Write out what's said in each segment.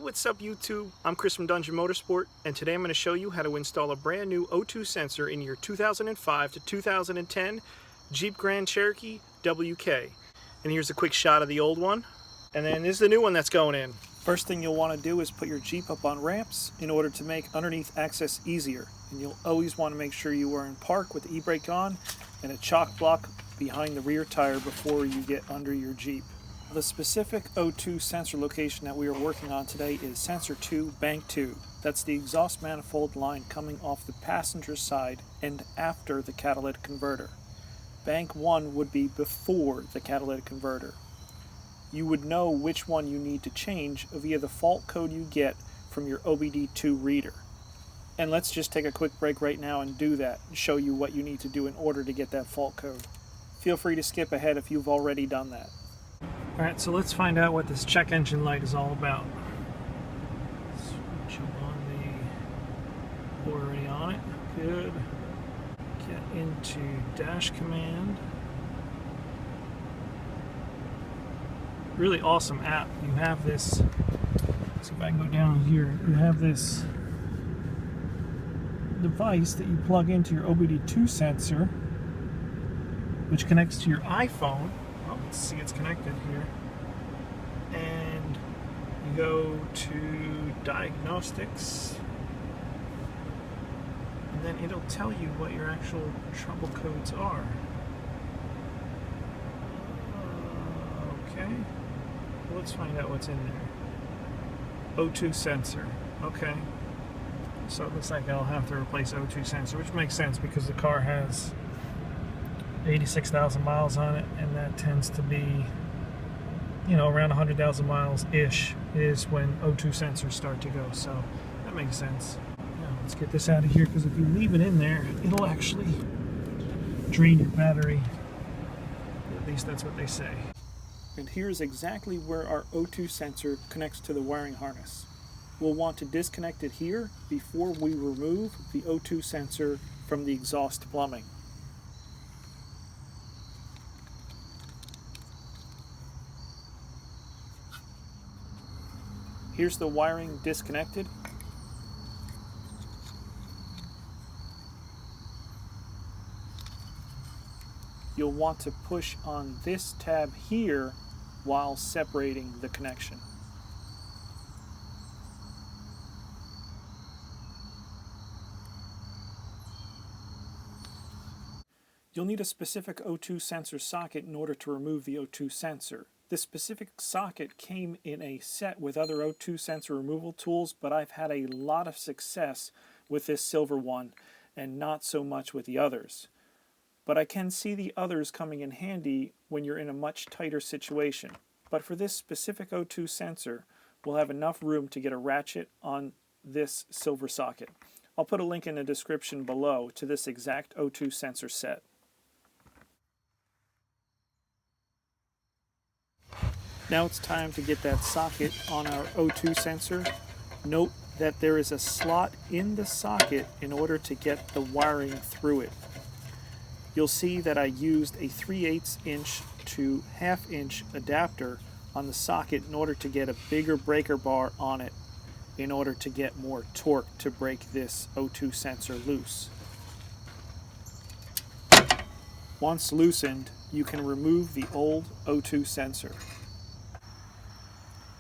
What's up YouTube? I'm Chris from Dungeon Motorsport, and today I'm going to show you how to install a brand new O2 sensor in your 2005 to 2010 Jeep Grand Cherokee WK. And here's a quick shot of the old one, and then this is the new one that's going in. First thing you'll want to do is put your Jeep up on ramps in order to make underneath access easier. And you'll always want to make sure you are in park with the e-brake on and a chock block behind the rear tire before you get under your Jeep. The specific O2 sensor location that we are working on today is Sensor 2, Bank 2. That's the exhaust manifold line coming off the passenger side and after the catalytic converter. Bank 1 would be before the catalytic converter. You would know which one you need to change via the fault code you get from your OBD2 reader. And let's just take a quick break right now and do that and show you what you need to do in order to get that fault code. Feel free to skip ahead if you've already done that. Alright, so let's find out what this check engine light is all about. Switch on the... We're already on it. Good. Get into dash command. Really awesome app. You have this... Let's see if I can go down here. You have this device that you plug into your OBD2 sensor, which connects to your iPhone. Let's see, it's connected here. And you go to diagnostics, and then it'll tell you what your actual trouble codes are. Okay, well, let's find out what's in there. O2 sensor. Okay, so it looks like I'll have to replace O2 sensor, which makes sense because the car has 86,000 miles on it, and that tends to be, you know, around 100,000 miles ish is when O2 sensors start to go, so that makes sense. Now let's get this out of here, because if you leave it in there, it'll actually drain your battery. At least that's what they say. And here's exactly where our O2 sensor connects to the wiring harness. We'll want to disconnect it here before we remove the O2 sensor from the exhaust plumbing. Here's the wiring disconnected. You'll want to push on this tab here while separating the connection. You'll need a specific O2 sensor socket in order to remove the O2 sensor. This specific socket came in a set with other O2 sensor removal tools, but I've had a lot of success with this silver one and not so much with the others. But I can see the others coming in handy when you're in a much tighter situation. But for this specific O2 sensor, we'll have enough room to get a ratchet on this silver socket. I'll put a link in the description below to this exact O2 sensor set. Now it's time to get that socket on our O2 sensor. Note that there is a slot in the socket in order to get the wiring through it. You'll see that I used a 3/8 inch to 1/2 inch adapter on the socket in order to get a bigger breaker bar on it in order to get more torque to break this O2 sensor loose. Once loosened, you can remove the old O2 sensor.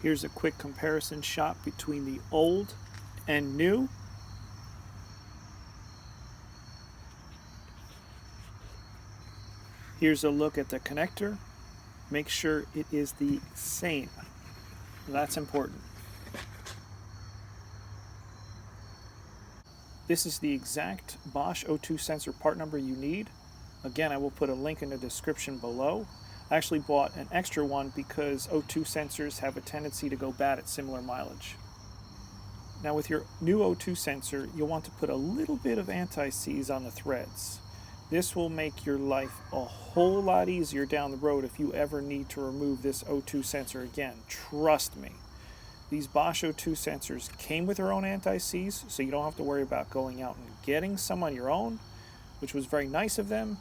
Here's a quick comparison shot between the old and new. Here's a look at the connector. Make sure it is the same. That's important. This is the exact Bosch O2 sensor part number you need. Again, I will put a link in the description below. I actually bought an extra one because O2 sensors have a tendency to go bad at similar mileage. Now with your new O2 sensor, you'll want to put a little bit of anti-seize on the threads. This will make your life a whole lot easier down the road if you ever need to remove this O2 sensor again. Trust me. These Bosch O2 sensors came with their own anti-seize, so you don't have to worry about going out and getting some on your own, which was very nice of them.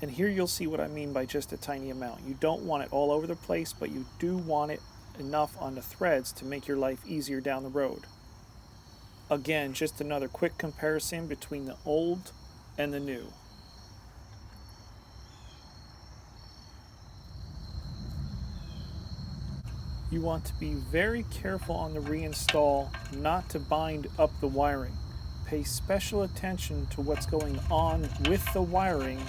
And here you'll see what I mean by just a tiny amount. You don't want it all over the place, but you do want it enough on the threads to make your life easier down the road. Again, just another quick comparison between the old and the new. You want to be very careful on the reinstall not to bind up the wiring. Pay special attention to what's going on with the wiring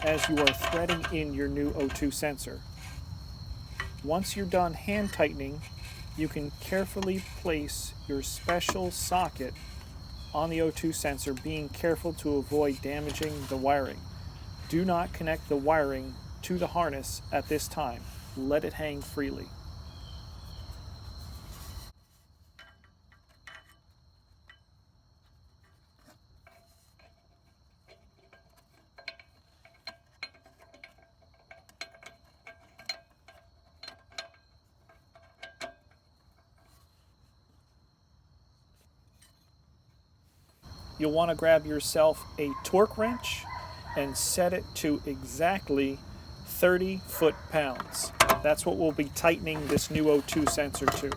as you are threading in your new O2 sensor. Once you're done hand tightening, you can carefully place your special socket on the O2 sensor, being careful to avoid damaging the wiring. Do not connect the wiring to the harness at this time. Let it hang freely. You'll want to grab yourself a torque wrench and set it to exactly 30 foot-pounds. That's what we'll be tightening this new O2 sensor to.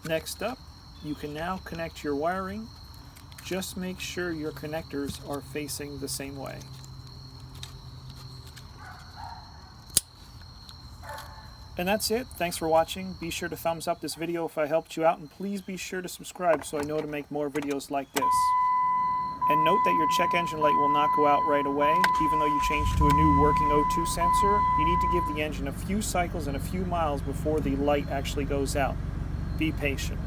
Next up, you can now connect your wiring. Just make sure your connectors are facing the same way. And that's it. Thanks for watching. Be sure to thumbs up this video if I helped you out, and please be sure to subscribe so I know to make more videos like this. And note that your check engine light will not go out right away. Even though you change to a new working O2 sensor, you need to give the engine a few cycles and a few miles before the light actually goes out. Be patient.